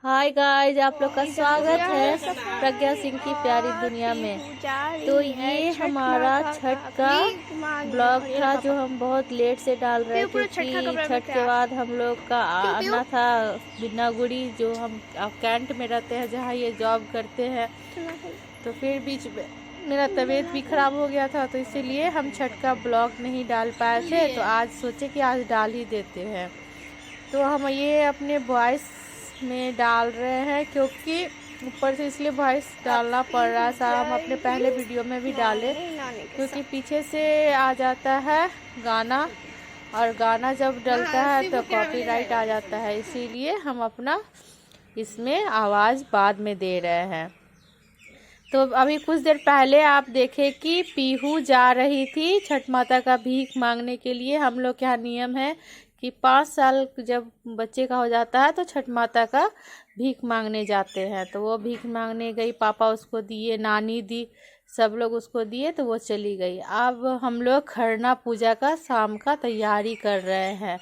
Hi guys, आप लोग का स्वागत है प्रज्ञा सिंह की प्यारी दुनिया में। तो ये हमारा छठ का ब्लॉग था जो हम बहुत लेट से डाल रहे थे क्योंकि छठ के बाद हम लोग का आना था बिन्नागुड़ी, जो हम कैंट में रहते हैं जहाँ ये जॉब करते हैं। तो फिर बीच में मेरा तबीयत भी खराब हो गया था, तो इसीलिए हम छठ का ब्लॉग नहीं डाल पाए थे। तो आज सोचे कि आज डाल ही देते हैं। तो हम ये अपने वॉइस में डाल रहे हैं क्योंकि ऊपर से इसलिए वॉइस डालना पड़ रहा है। सारा हम अपने पहले वीडियो में भी डाले क्योंकि पीछे से आ जाता है गाना, और गाना जब डलता है तो कॉपीराइट आ जाता है, इसीलिए हम अपना इसमें आवाज़ बाद में दे रहे हैं। तो अभी कुछ देर पहले आप देखे कि पीहू जा रही थी छठ माता का भीख मांगने के लिए। हम लोग के यहाँ नियम है कि 5 साल जब बच्चे का हो जाता है तो छठ माता का भीख मांगने जाते हैं। तो वो भीख मांगने गई, पापा उसको दिए, नानी दी, सब लोग उसको दिए, तो वो चली गई। अब हम लोग खरना पूजा का शाम का तैयारी कर रहे हैं।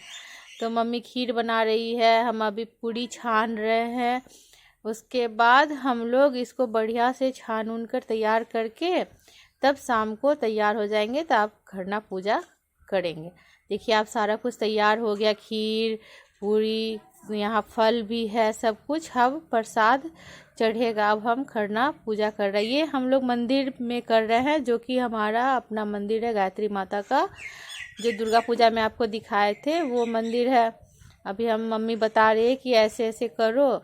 तो मम्मी खीर बना रही है, हम अभी पूड़ी छान रहे हैं। उसके बाद हम लोग इसको बढ़िया से छान उन कर तैयार करके तब शाम को तैयार हो जाएंगे, तो आप खरना पूजा करेंगे। देखिए आप सारा कुछ तैयार हो गया, खीर पूरी, यहाँ फल भी है, सब कुछ अब प्रसाद चढ़ेगा। अब हम खरना पूजा कर रहे हैं। ये हम लोग मंदिर में कर रहे हैं, जो कि हमारा अपना मंदिर है गायत्री माता का, जो दुर्गा पूजा में आपको दिखाए थे वो मंदिर है। अभी हम मम्मी बता रही है कि ऐसे ऐसे करो।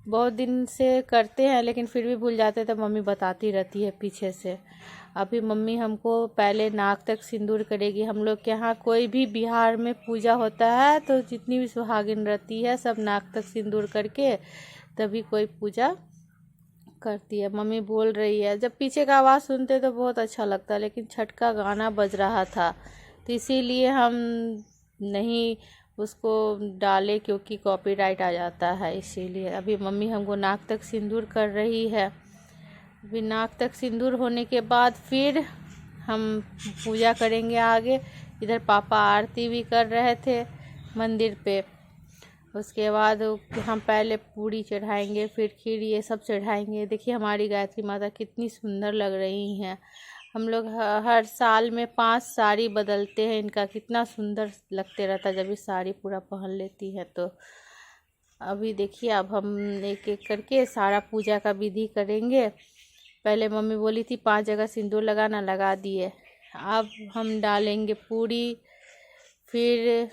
बहुत दिन से करते हैं लेकिन फिर भी भूल जाते हैं, तो मम्मी बताती रहती है पीछे से। अभी मम्मी हमको पहले नाक तक सिंदूर करेगी। हम लोग के यहाँ कोई भी बिहार में पूजा होता है तो जितनी भी सुहागिन रहती है सब नाक तक सिंदूर करके तभी कोई पूजा करती है। मम्मी बोल रही है, जब पीछे का आवाज़ सुनते तो बहुत अच्छा लगता है, लेकिन छठ का गाना बज रहा था तो इसीलिए हम नहीं उसको डाले क्योंकि कॉपीराइट आ जाता है, इसीलिए। अभी मम्मी हमको नाक तक सिंदूर कर रही है। अभी नाक तक सिंदूर होने के बाद फिर हम पूजा करेंगे आगे। इधर पापा आरती भी कर रहे थे मंदिर पे। उसके बाद हम पहले पूड़ी चढ़ाएंगे, फिर खीर, ये सब चढ़ाएंगे। देखिए हमारी गायत्री माता कितनी सुंदर लग रही हैं। हम लोग हर साल में 5 साड़ी बदलते हैं इनका, कितना सुंदर लगते रहता है जब ये साड़ी पूरा पहन लेती है। तो अभी देखिए अब हम एक एक करके सारा पूजा का विधि करेंगे। पहले मम्मी बोली थी 5 जगह सिंदूर लगाना, लगा दिए। अब हम डालेंगे पूड़ी, फिर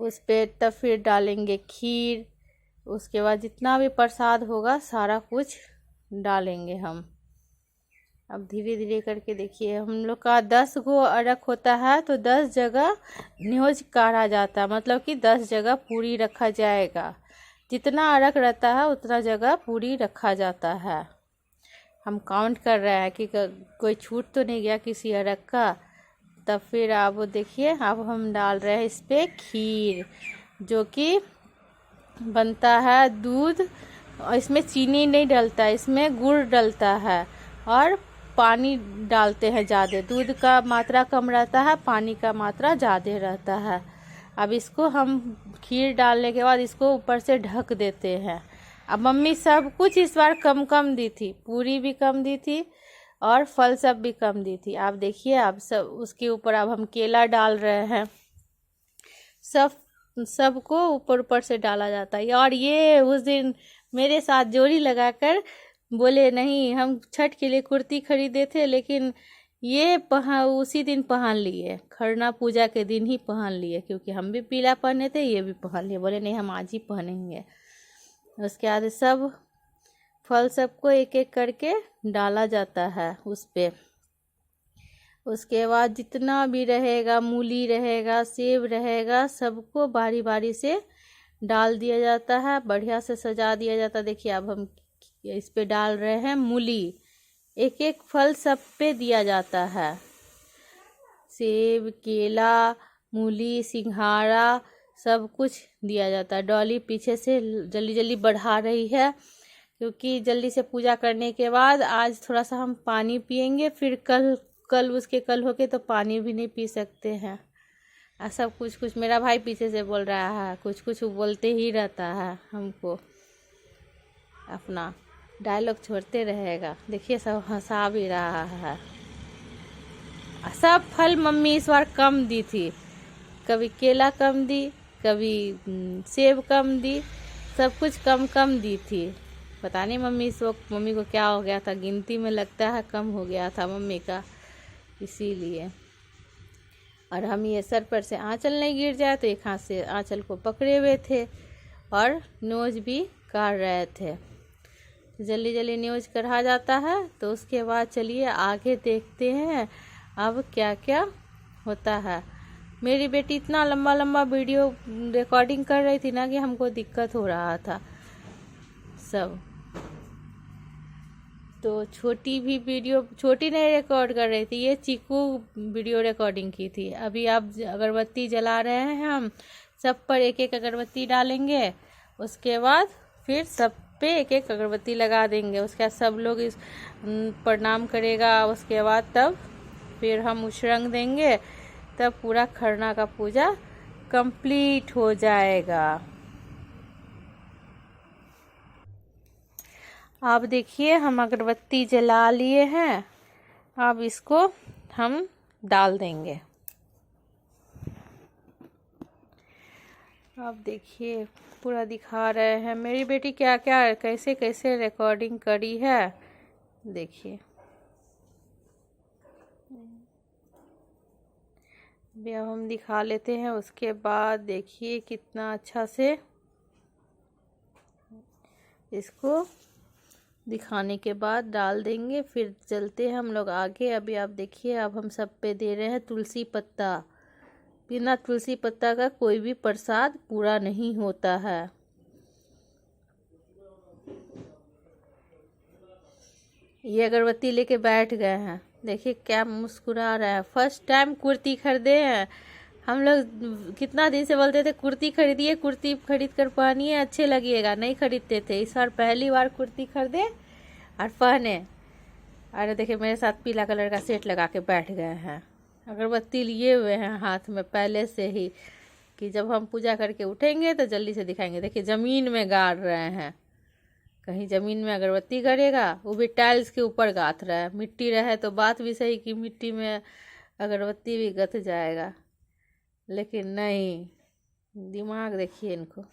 उस पे तब फिर डालेंगे खीर। उसके बाद जितना भी प्रसाद होगा सारा कुछ डालेंगे हम। अब धीरे धीरे करके देखिए, हम लोग का 10 गो अर्घ होता है तो 10 जगह न्योज काढ़ा जाता है, मतलब कि 10 जगह पूरी रखा जाएगा। जितना अर्घ रहता है उतना जगह पूरी रखा जाता है। हम काउंट कर रहे हैं कि कोई छूट तो नहीं गया किसी अर्घ का। तब फिर आप देखिए अब हम डाल रहे हैं इस पर खीर, जो कि बनता है दूध, और इसमें चीनी नहीं डलता, इसमें गुड़ डलता है और पानी डालते हैं ज़्यादा। दूध का मात्रा कम रहता है, पानी का मात्रा ज़्यादा रहता है। अब इसको हम खीर डालने के बाद इसको ऊपर से ढक देते हैं। अब मम्मी सब कुछ इस बार कम कम दी थी, पूरी भी कम दी थी और फल सब भी कम दी थी। आप देखिए अब सब उसके ऊपर अब हम केला डाल रहे हैं। सबको ऊपर ऊपर से डाला जाता है। और ये उस दिन मेरे साथ जोड़ी लगाकर बोले, नहीं हम छठ के लिए कुर्ती खरीदे थे लेकिन ये उसी दिन पहन लिए, खरना पूजा के दिन ही पहन लिए, क्योंकि हम भी पीला पहने थे, ये भी पहन लिए। बोले नहीं हम आज ही पहनेंगे। उसके बाद सब फल सबको एक एक करके डाला जाता है उस पे। उसके बाद जितना भी रहेगा, मूली रहेगा, सेब रहेगा, सबको बारी बारी से डाल दिया जाता है, बढ़िया से सजा दिया जाता है। देखिए अब हम इस पे डाल रहे हैं मूली, एक एक फल सब पे दिया जाता है। सेब, केला, मूली, सिंघाड़ा, सब कुछ दिया जाता है। डॉली पीछे से जल्दी जल्दी बढ़ा रही है क्योंकि जल्दी से पूजा करने के बाद आज थोड़ा सा हम पानी पियेंगे, फिर कल उसके कल होके तो पानी भी नहीं पी सकते हैं। सब कुछ कुछ मेरा भाई पीछे से बोल रहा है, कुछ कुछ वो बोलते ही रहता है हमको, अपना डायलॉग छोड़ते रहेगा। देखिए सब हंसा भी रहा है। सब फल मम्मी इस बार कम दी थी, कभी केला कम दी, कभी सेब कम दी, सब कुछ कम कम दी थी। पता नहीं मम्मी इस वक्त मम्मी को क्या हो गया था, गिनती में लगता है कम हो गया था मम्मी का, इसीलिए। और हम ये सर पर से आंचल नहीं गिर जाए तो एक हाथ से आंचल को पकड़े हुए थे और न्योज भी काट रहे थे। जल्दी जल्दी न्योज कढ़ा जाता है तो उसके बाद चलिए आगे देखते हैं अब क्या क्या होता है। मेरी बेटी इतना लंबा लंबा वीडियो रिकॉर्डिंग कर रही थी ना कि हमको दिक्कत हो रहा था सब। तो छोटी भी वीडियो, छोटी नहीं रिकॉर्ड कर रही थी, ये चीकू वीडियो रिकॉर्डिंग की थी। अभी आप अगरबत्ती जला रहे हैं, हम सब पर एक एक अगरबत्ती डालेंगे, उसके बाद फिर सब पे एक एक अगरबत्ती लगा देंगे। उसके बाद सब लोग इस प्रणाम करेगा, उसके बाद तब फिर हम उछरंग देंगे, तब पूरा खरना का पूजा कंप्लीट हो जाएगा। आप देखिए हम अगरबत्ती जला लिए हैं, अब इसको हम डाल देंगे। आप देखिए पूरा दिखा रहे हैं मेरी बेटी क्या क्या कैसे कैसे रिकॉर्डिंग करी है, देखिए। अभी अब हम दिखा लेते हैं, उसके बाद देखिए कितना अच्छा से इसको दिखाने के बाद डाल देंगे। फिर चलते हैं हम लोग आगे। अभी आप देखिए अब हम सब पे दे रहे हैं तुलसी पत्ता। बिना तुलसी पत्ता का कोई भी प्रसाद पूरा नहीं होता है। ये अगरबत्ती लेके बैठ गए हैं, देखिए क्या मुस्कुरा रहा है। फर्स्ट टाइम कुर्ती खरीदे हैं हम लोग। कितना दिन से बोलते थे कुर्ती खरीदिए, कुर्ती खरीद कर पहनिए, अच्छे लगेगा, नहीं खरीदते थे। इस बार पहली बार कुर्ती खरीदे और पहने। अरे देखिए मेरे साथ पीला कलर का सेट लगा के बैठ गए हैं, अगरबत्ती लिए हुए हैं हाथ में पहले से ही, कि जब हम पूजा करके उठेंगे तो जल्दी से दिखाएंगे। देखिए ज़मीन में गाड़ रहे हैं, कहीं ज़मीन में अगरबत्ती करेगा, वो भी टाइल्स के ऊपर गाथ रहा है। मिट्टी रहे तो बात भी सही कि मिट्टी में अगरबत्ती भी गथ जाएगा, लेकिन नहीं, दिमाग देखिए इनको।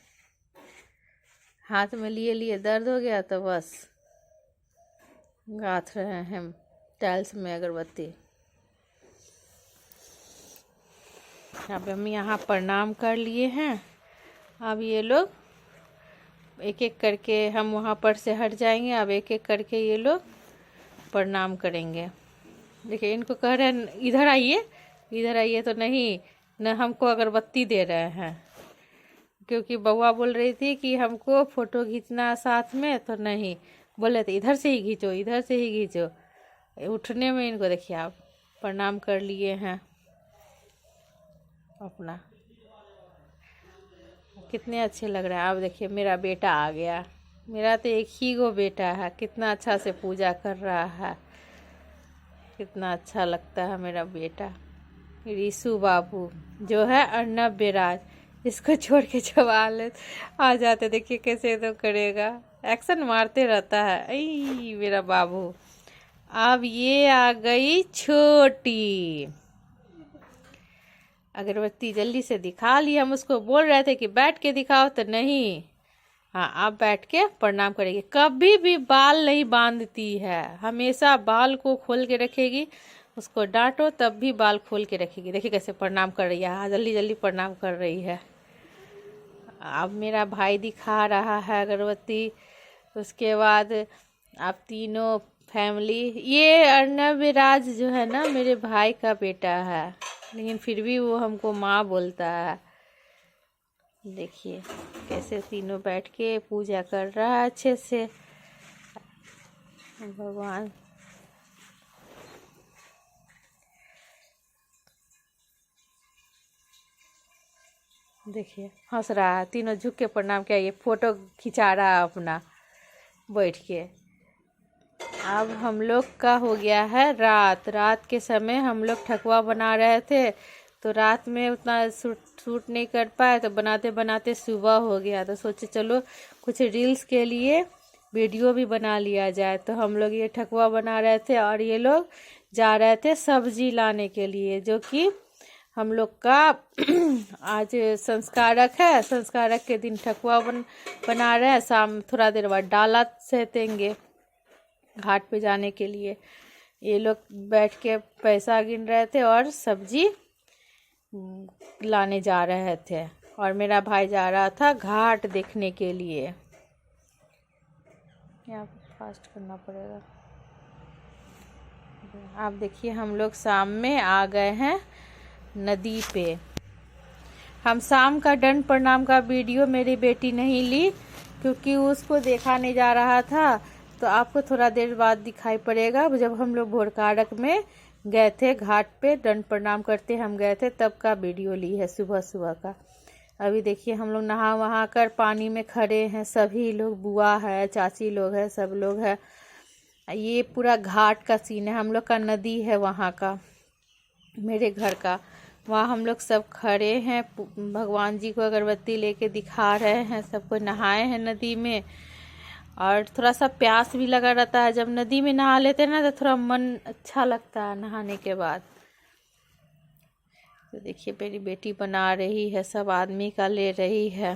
हाथ में लिए लिए दर्द हो गया तो बस गाथ रहे हैं हम टाइल्स में अगरबत्ती। अब हम यहाँ प्रणाम कर लिए हैं। अब ये लोग एक एक करके, हम वहाँ पर से हट जाएंगे, अब एक एक करके ये लोग प्रणाम करेंगे। देखिए इनको कह रहे हैं इधर आइए, इधर आइए, तो नहीं, न हमको अगरबत्ती दे रहे हैं, क्योंकि बउआ बोल रही थी कि हमको फ़ोटो खींचना साथ में, तो नहीं, बोले थे इधर से ही खींचो, इधर से ही खींचो। उठने में इनको देखिए आप प्रणाम कर लिए हैं अपना, कितने अच्छे लग रहे हैं। अब देखिए मेरा बेटा आ गया, मेरा तो एक ही गो बेटा है, कितना अच्छा से पूजा कर रहा है, कितना अच्छा लगता है मेरा बेटा रीशु बाबू जो है अर्नब बेराज। इसको छोड़ के जब आ जाते देखिए कैसे तो करेगा, एक्शन मारते रहता है। ऐ मेरा बाबू। अब ये आ गई छोटी, अगरबत्ती जल्दी से दिखा ली। हम उसको बोल रहे थे कि बैठ के दिखाओ, तो नहीं, हाँ आप बैठ के प्रणाम करेगी। कभी भी बाल नहीं बांधती है, हमेशा बाल को खोल के रखेगी। उसको डांटो तब भी बाल खोल के रखेगी। देखिए कैसे प्रणाम कर रही है, हाँ जल्दी जल्दी प्रणाम कर रही है। अब मेरा भाई दिखा रहा है अगरबत्ती। उसके बाद आप तीनों फैमिली, ये अर्नब राज जो है ना मेरे भाई का बेटा है, लेकिन फिर भी वो हमको माँ बोलता है। देखिए कैसे तीनों बैठ के पूजा कर रहा है अच्छे से। भगवान देखिए हंस रहा है, तीनों झुक के प्रणाम किया। ये फोटो खिंचा रहा है अपना बैठ के। अब हम लोग का हो गया है रात। रात के समय हम लोग ठकुआ बना रहे थे, तो रात में उतना शूट नहीं कर पाए, तो बनाते बनाते सुबह हो गया। तो सोचे चलो कुछ रील्स के लिए वीडियो भी बना लिया जाए। तो हम लोग ये ठकुआ बना रहे थे और ये लोग जा रहे थे सब्जी लाने के लिए, जो कि हम लोग का आज संस्कारक है। संस्कारक के दिन ठकुआ बना रहे हैं। शाम थोड़ा देर बाद डाला सहतेंगे घाट पे जाने के लिए। ये लोग बैठ के पैसा गिन रहे थे और सब्जी लाने जा रहे थे, और मेरा भाई जा रहा था घाट देखने के लिए। यहाँ फास्ट करना पड़ेगा। आप देखिए हम लोग शाम में आ गए हैं नदी पे। हम शाम का दंड प्रणाम का वीडियो मेरी बेटी नहीं ली, क्योंकि उसको देखा नहीं जा रहा था। तो आपको थोड़ा देर बाद दिखाई पड़ेगा। जब हम लोग भोरकारक में गए थे घाट पे दंड प्रणाम करते हम गए थे, तब का वीडियो ली है सुबह सुबह का। अभी देखिए हम लोग नहा वहा कर पानी में खड़े हैं। सभी लोग, बुआ है, चाची लोग है, सब लोग है। ये पूरा घाट का सीन है। हम लोग का नदी है वहाँ का, मेरे घर का। वहाँ हम लोग सब खड़े हैं, भगवान जी को अगरबत्ती लेके दिखा रहे हैं। सबको नहाए हैं नदी में, और थोड़ा सा प्यास भी लगा रहता है। जब नदी में नहा लेते हैं ना तो थोड़ा मन अच्छा लगता है नहाने के बाद। तो देखिए मेरी बेटी बना रही है, सब आदमी का ले रही है।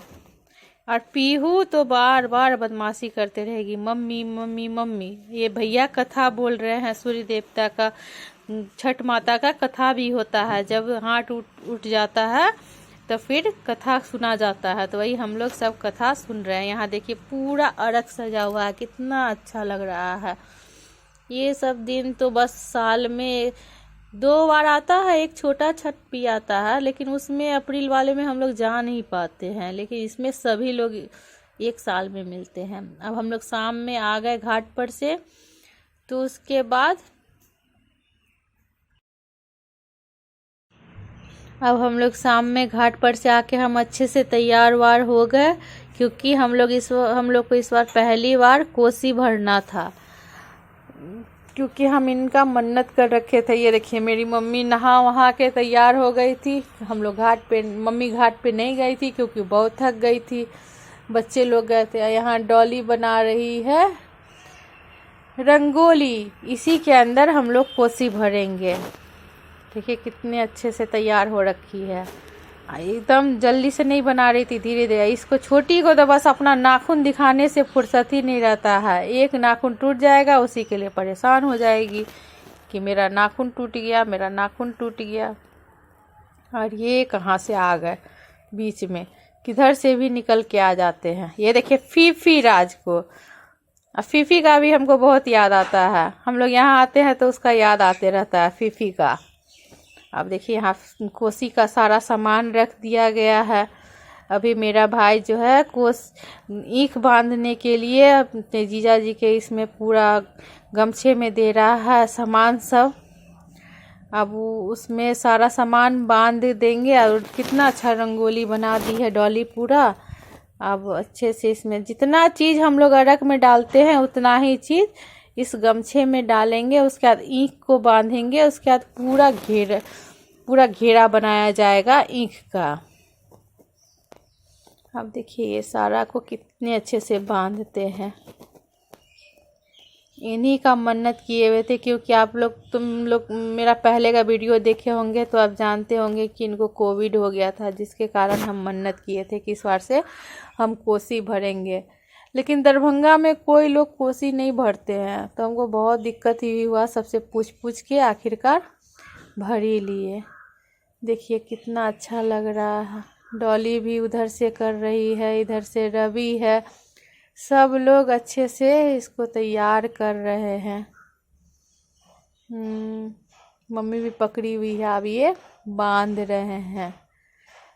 और पीहू तो बार बार बदमाशी करते रहेगी, मम्मी मम्मी मम्मी। ये भैया कथा बोल रहे हैं सूर्य देवता का, छठ माता का कथा भी होता है। जब हाथ उठ जाता है तो फिर कथा सुना जाता है। तो वही हम लोग सब कथा सुन रहे हैं। यहाँ देखिए पूरा अर्घ सजा हुआ है, कितना अच्छा लग रहा है। ये सब दिन तो बस साल में 2 बार आता है। एक छोटा छठ भी आता है, लेकिन उसमें अप्रैल वाले में हम लोग जा नहीं पाते हैं। लेकिन इसमें सभी लोग एक साल में मिलते हैं। अब हम लोग शाम में आ गए घाट पर से, तो उसके बाद अब हम लोग शाम में घाट पर से आके हम अच्छे से तैयार वार हो गए, क्योंकि हम लोग को इस बार पहली बार कोसी भरना था। क्योंकि हम इनका मन्नत कर रखे थे। ये देखिए मेरी मम्मी नहा वहा के तैयार हो गई थी। हम लोग घाट पे, मम्मी घाट पे नहीं गई थी क्योंकि बहुत थक गई थी। बच्चे लोग गए थे। यहाँ डॉली बना रही है रंगोली, इसी के अंदर हम लोग कोसी भरेंगे। देखिए कितने अच्छे से तैयार हो रखी है। एकदम जल्दी से नहीं बना रही थी, धीरे धीरे। इसको छोटी को तो बस अपना नाखून दिखाने से फुर्सत ही नहीं रहता है। एक नाखून टूट जाएगा उसी के लिए परेशान हो जाएगी कि मेरा नाखून टूट गया, मेरा नाखून टूट गया। और ये कहाँ से आ गए बीच में, किधर से भी निकल के आ जाते हैं। ये देखिए फीफी राज को, फीफी का भी हमको बहुत याद आता है। हम लोग यहाँ आते हैं तो उसका याद आते रहता है फीफी का। अब देखिए यहाँ कोसी का सारा सामान रख दिया गया है। अभी मेरा भाई जो है ईख बांधने के लिए अपने जीजा जी के इसमें पूरा गमछे में दे रहा है सामान सब। अब उसमें सारा सामान बांध देंगे। और कितना अच्छा रंगोली बना दी है डॉली पूरा। अब अच्छे से इसमें जितना चीज़ हम लोग अर्घ में डालते हैं उतना ही चीज़ इस गमछे में डालेंगे। उसके बाद ईख को बांधेंगे। उसके बाद पूरा घेरा बनाया जाएगा ईख का। अब देखिए ये सारा को कितने अच्छे से बांधते हैं। इन्हीं का मन्नत किए हुए थे, क्योंकि तुम लोग मेरा पहले का वीडियो देखे होंगे तो आप जानते होंगे कि इनको कोविड हो गया था, जिसके कारण हम मन्नत किए थे कि इस बार से हम कोसी भरेंगे। लेकिन दरभंगा में कोई लोग कोसी नहीं भरते हैं, तो हमको बहुत दिक्कत ही हुआ। सबसे पूछ के आखिरकार भर ही लिए। देखिए कितना अच्छा लग रहा है। डॉली भी उधर से कर रही है, इधर से रवि है। सब लोग अच्छे से इसको तैयार कर रहे हैं। मम्मी भी पकड़ी हुई है, अब ये बांध रहे हैं।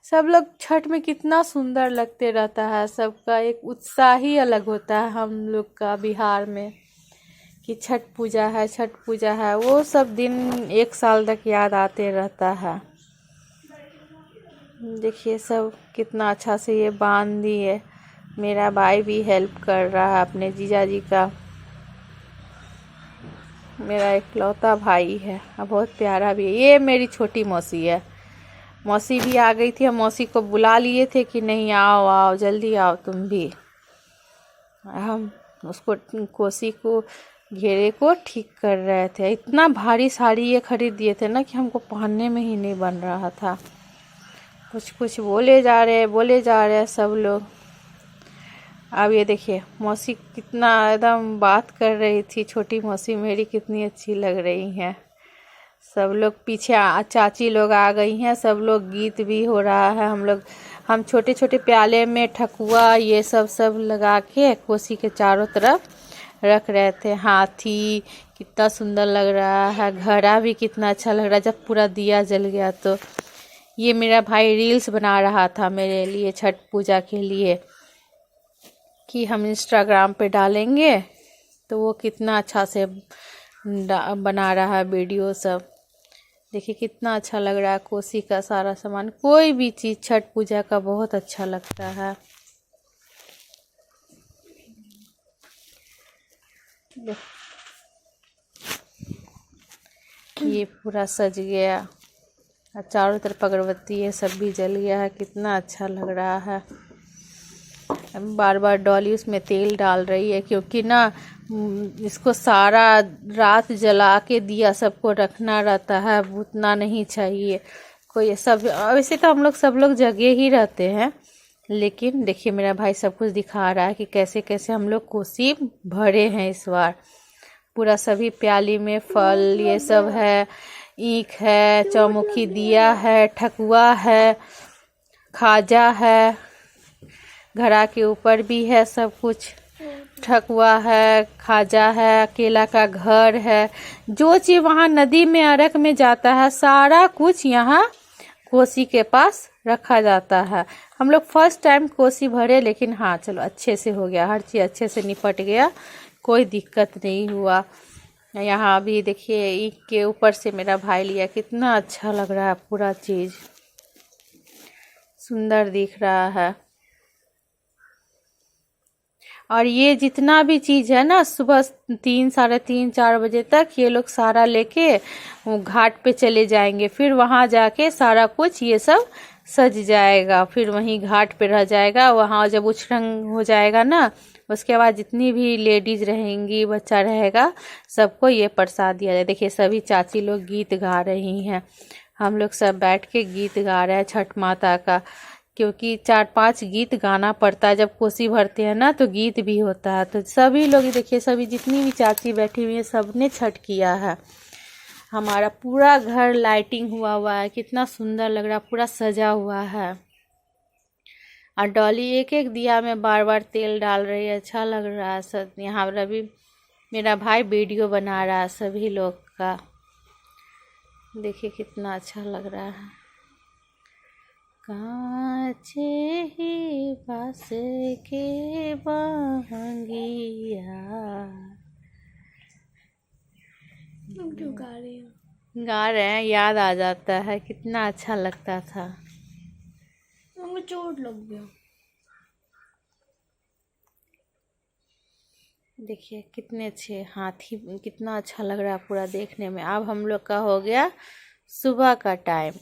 सब लोग छठ में कितना सुंदर लगते रहता है। सबका एक उत्साह ही अलग होता है हम लोग का बिहार में, कि छठ पूजा है, छठ पूजा है। वो सब दिन 1 साल तक याद आते रहता है। देखिए सब कितना अच्छा से ये बांध दिए। मेरा भाई भी हेल्प कर रहा है अपने जीजा जी का। मेरा इकलौता भाई है और बहुत प्यारा भी है। ये मेरी छोटी मौसी है। मौसी भी आ गई थी, हम मौसी को बुला लिए थे कि नहीं आओ आओ जल्दी आओ तुम भी। हम उसको कोसी को घेरे को ठीक कर रहे थे। इतना भारी साड़ी ये खरीद दिए थे ना कि हमको पहनने में ही नहीं बन रहा था। कुछ कुछ बोले जा रहे सब लोग। अब ये देखिए मौसी कितना एकदम बात कर रही थी, छोटी मौसी मेरी कितनी अच्छी लग रही हैं। सब लोग पीछे चाची लोग आ गई हैं, सब लोग गीत भी हो रहा है। हम छोटे छोटे प्याले में ठकुआ ये सब लगा के कोसी के चारों तरफ रख रहे थे। हाथी कितना सुंदर लग रहा है, घड़ा भी कितना अच्छा लग रहा है जब पूरा दिया जल गया। तो ये मेरा भाई रील्स बना रहा था मेरे लिए छठ पूजा के लिए कि हम इंस्टाग्राम पे डालेंगे। तो वो कितना अच्छा से बना रहा है वीडियो सब। देखिए कितना अच्छा लग रहा है। कोसी का सारा सामान, कोई भी चीज़ छठ पूजा का बहुत अच्छा लगता है। ये पूरा सज गया और चारों तरफ अगरबत्ती ये सब भी जल गया है। कितना अच्छा लग रहा है। बार बार डॉली उसमें तेल डाल रही है क्योंकि ना इसको सारा रात जला के दिया सबको रखना रहता है, उतना नहीं चाहिए कोई सब। वैसे तो हम लोग सब लोग जगे ही रहते हैं, लेकिन देखिए मेरा भाई सब कुछ दिखा रहा है कि कैसे कैसे हम लोग कोसी भरे हैं इस बार। पूरा सभी प्याली में फल ये सब है, ईख है, चौमुखी दिया है, ठकुआ है, खाजा है, घड़ा के ऊपर भी है सब कुछ। ठकुआ है, खाजा है, केला का घर है। जो चीज़ वहाँ नदी में अरक में जाता है सारा कुछ यहाँ कोसी के पास रखा जाता है। हम लोग फर्स्ट टाइम कोसी भरे, लेकिन हाँ चलो अच्छे से हो गया, हर चीज़ अच्छे से निपट गया, कोई दिक्कत नहीं हुआ। यहाँ अभी देखिए ईख के ऊपर से मेरा भाई लिया, कितना अच्छा लग रहा है, पूरा चीज़ सुंदर दिख रहा है। और ये जितना भी चीज़ है ना सुबह 3, साढ़े 3, 4 बजे तक ये लोग सारा लेके वो घाट पे चले जाएंगे। फिर वहाँ जाके सारा कुछ ये सब सज जाएगा, फिर वहीं घाट पे रह जाएगा। वहाँ जब उछरंग हो जाएगा ना, उसके बाद जितनी भी लेडीज रहेंगी, बच्चा रहेगा, सबको ये प्रसाद दिया जाए। देखिए सभी चाची लोग गीत गा रही हैं, हम लोग सब बैठ के गीत गा रहे हैं छठ माता का, क्योंकि 4-5 गीत गाना पड़ता है। जब कोसी भरते हैं ना तो गीत भी होता है। तो सभी लोग देखिए, सभी जितनी भी चाची बैठी हुई है सबने छठ किया है। हमारा पूरा घर लाइटिंग हुआ है, कितना सुंदर लग रहा है, पूरा सजा हुआ है। और डॉली एक एक दिया में बार बार तेल डाल रही है, अच्छा लग रहा है सब। यहाँ रवि मेरा भाई वीडियो बना रहा है सभी लोग का, देखिए कितना अच्छा लग रहा है। कांचे ही बास के बहंगिया, क्यों गा रही हो? गा रहे हैं, याद आ जाता है, कितना अच्छा लगता था। हमको चोट लग गया। देखिए कितने अच्छे हाथी, कितना अच्छा लग रहा है पूरा देखने में। अब हम लोग का हो गया सुबह का टाइम,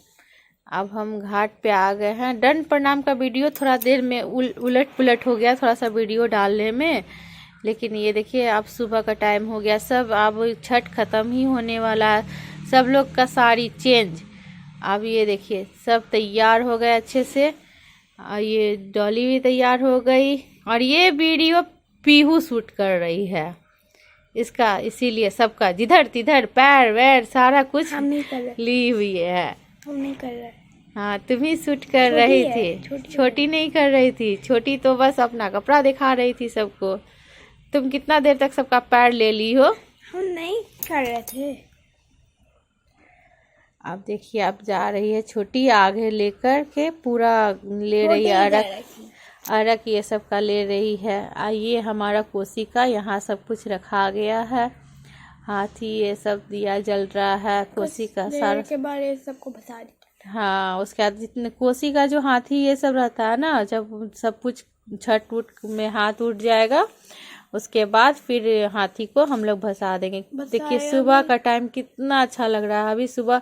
अब हम घाट पे आ गए हैं। दंड प्रणाम का वीडियो थोड़ा देर में उलट पुलट हो गया थोड़ा सा वीडियो डालने में, लेकिन ये देखिए अब सुबह का टाइम हो गया। सब अब छठ ख़त्म ही होने वाला है, सब लोग का साड़ी चेंज। अब ये देखिए सब तैयार हो गए अच्छे से, और ये डॉली भी तैयार हो गई। और ये वीडियो पीहू शूट कर रही है इसका, इसीलिए सबका जिधर तिधर पैर वैर सारा कुछ ली हुई है। हम नहीं कर रहे। हाँ तुम ही शूट कर रही थी, छोटी नहीं कर रही थी। छोटी तो बस अपना कपड़ा दिखा रही थी सबको। तुम कितना देर तक सबका पैर ले ली हो? हम नहीं कर रहे थे। अब देखिए अब जा रही है छोटी, आगे लेकर के पूरा ले रही है अरक ये सब का ले रही है। आइए हमारा कोसी का यहाँ सब कुछ रखा गया है, हाथी ये सब दिया जल रहा है कोसी का सारा के बारे सबको बता दी। हाँ उसके बाद जितने कोसी का जो हाथी ये सब रहता है ना, जब सब कुछ छठ उठ में हाथ उठ जाएगा उसके बाद फिर हाथी को हम लोग भसा देंगे। देखिए सुबह का टाइम कितना अच्छा लग रहा है। अभी सुबह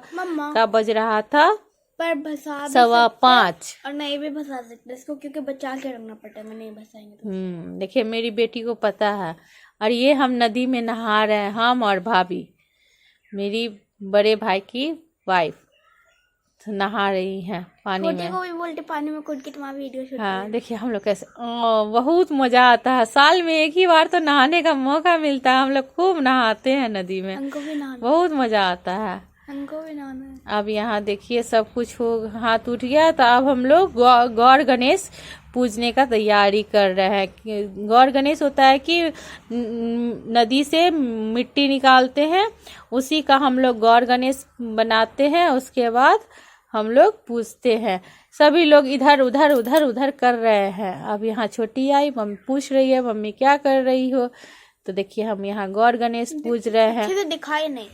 का बज रहा था पर भसा भी 5:15। और नहीं भी भसा सकते इसको, क्योंकि बचा के रखना पड़ता है, मैं नहीं भसाएंगे तो। देखिए मेरी बेटी को पता है। और ये हम नदी में नहा रहे हैं, हम और भाभी, मेरी बड़े भाई की वाइफ नहा रही हैं पानी छोटे में। को भी बोलते पानी में कूद के तुम्हारा वीडियो शूट हाँ देखिए हम लोग कैसे बहुत मजा आता है। साल में एक ही बार तो नहाने का मौका मिलता है, हम लोग खूब नहाते हैं नदी में, हमको भी नहाना, बहुत मजा आता है। हमको भी नहाना है। अब यहाँ देखिए सब कुछ हो, हाथ उठ गया, तो अब हम लोग गौर गणेश पूजने का तैयारी कर रहे हैं। गौर गणेश होता है कि नदी से मिट्टी निकालते हैं, उसी का हम लोग गौर गणेश बनाते हैं। उसके बाद हम लोग पूजते हैं। सभी लोग इधर उधर उधर उधर कर रहे हैं। अब यहाँ छोटी आई, मम्मी पूछ रही है मम्मी क्या कर रही हो, तो देखिए हम यहाँ गौर गणेश पूज रहे हैं। अच्छे से दिखाई नहीं,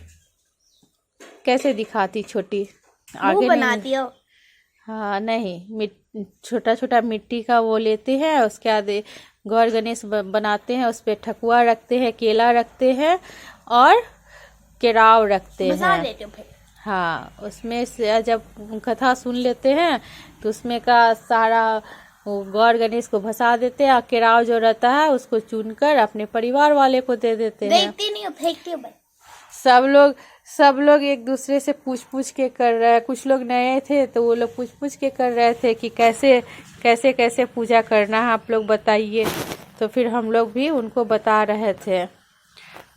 कैसे दिखाती छोटी, मुंह आगे बना नहीं। दिया। हाँ नहीं, छोटा छोटा मिट्टी का वो लेते हैं, उसके बाद गौर गणेश बनाते हैं। उस पे ठकुआ रखते हैं, केला रखते हैं और केराव रखते बसा हैं। लेते हो फिर। हाँ उसमें से जब कथा सुन लेते हैं तो उसमें का सारा गौर गणेश को भसा देते हैं, और केराव जो रहता है उसको चुनकर अपने परिवार वाले को दे देते हैं। देखती नहीं हो, फेंकती हो बस। सब लोग एक दूसरे से पूछ के कर रहे हैं। कुछ लोग नए थे तो वो लोग पूछ के कर रहे थे कि कैसे पूजा करना है, आप लोग बताइए। तो फिर हम लोग भी उनको बता रहे थे।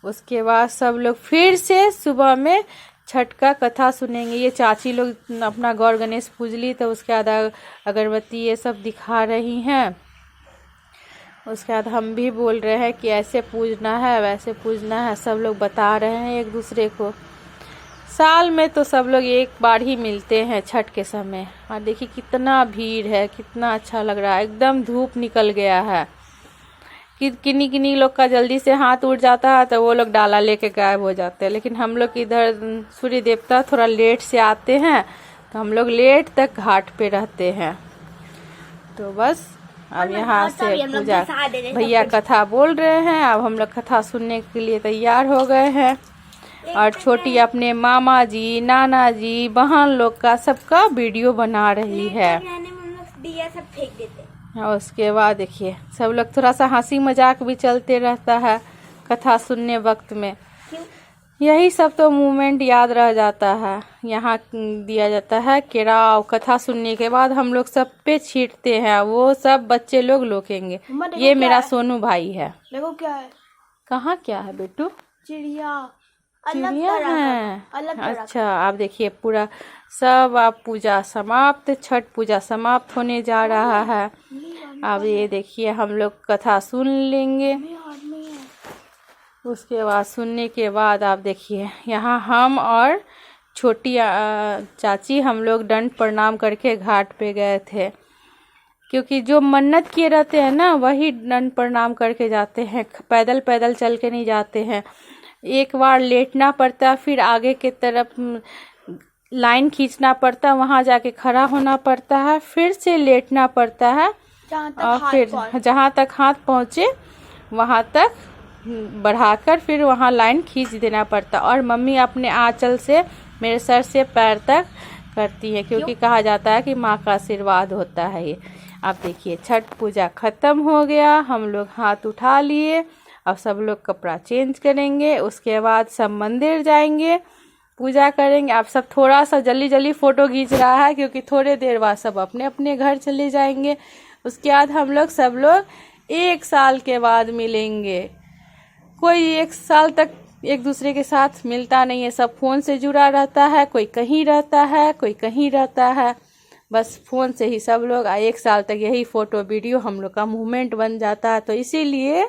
उसके बाद सब लोग फिर से सुबह में छठ का कथा सुनेंगे। ये चाची लोग अपना गौर गणेश पूज ली, तो उसके बाद अगरबत्ती ये सब दिखा रही हैं। उसके बाद हम भी बोल रहे हैं कि ऐसे पूजना है वैसे पूजना है, सब लोग बता रहे हैं एक दूसरे को। साल में तो सब लोग एक बार ही मिलते हैं छठ के समय। और देखिए कितना भीड़ है, कितना अच्छा लग रहा है। एकदम धूप निकल गया है कि किन्हीं लोग का जल्दी से हाथ उठ जाता है तो वो लोग डाला लेके गायब हो जाते हैं। लेकिन हम लोग इधर सूर्य देवता थोड़ा लेट से आते हैं, तो हम लोग लेट तक घाट पे रहते हैं। तो बस अब यहाँ से पूजा, भैया कथा बोल रहे हैं, अब हम लोग कथा सुनने के लिए तैयार हो गए हैं। और छोटी अपने मामा जी, नाना जी, बहन लोग का सबका वीडियो बना रही है। सब फेंक देते। और उसके बाद देखिए सब लोग थोड़ा सा हंसी मजाक भी चलते रहता है कथा सुनने वक्त में। यही सब तो मोमेंट याद रह जाता है। यहाँ दिया जाता है केराव, कथा सुनने के बाद हम लोग सब पे छींटते हैं, वो सब बच्चे लोग लोकेंगे। ये मेरा सोनू भाई है। देखो क्या है, कहाँ क्या है बेटू? चिड़िया है। अलग। अच्छा आप देखिए पूरा सब, आप पूजा समाप्त, छठ पूजा समाप्त होने जा रहा है। अब ये देखिए हम लोग कथा सुन लेंगे। उसके बाद सुनने के बाद आप देखिए यहाँ हम और छोटी चाची हम लोग दंड प्रणाम करके घाट पे गए थे, क्योंकि जो मन्नत किए रहते हैं ना वही दंड प्रणाम करके जाते हैं। पैदल पैदल चल के नहीं जाते हैं। एक बार लेटना पड़ता, फिर आगे के तरफ लाइन खींचना पड़ता, वहां जाके खड़ा होना पड़ता है, फिर से लेटना पड़ता है, और फिर जहां तक हाथ पहुंचे वहां तक बढ़ाकर फिर वहां लाइन खींच देना पड़ता। और मम्मी अपने आंचल से मेरे सर से पैर तक करती है, क्योंकि कहा जाता है कि माँ का आशीर्वाद होता है ये। अब देखिए छठ पूजा खत्म हो गया, हम लोग हाथ उठा लिए। अब सब लोग कपड़ा चेंज करेंगे, उसके बाद सब मंदिर जाएंगे, पूजा करेंगे। आप सब थोड़ा सा जल्दी जल्दी फोटो खींच रहा है, क्योंकि थोड़े देर बाद सब अपने अपने घर चले जाएंगे। उसके बाद हम लोग सब लोग 1 साल के बाद मिलेंगे। कोई 1 साल तक एक दूसरे के साथ मिलता नहीं है, सब फोन से जुड़ा रहता है, कोई कहीं रहता है कोई कहीं रहता है, बस फोन से ही सब लोग 1 साल तक यही फोटो वीडियो हम लोग का मूवमेंट बन जाता है। तो इसीलिए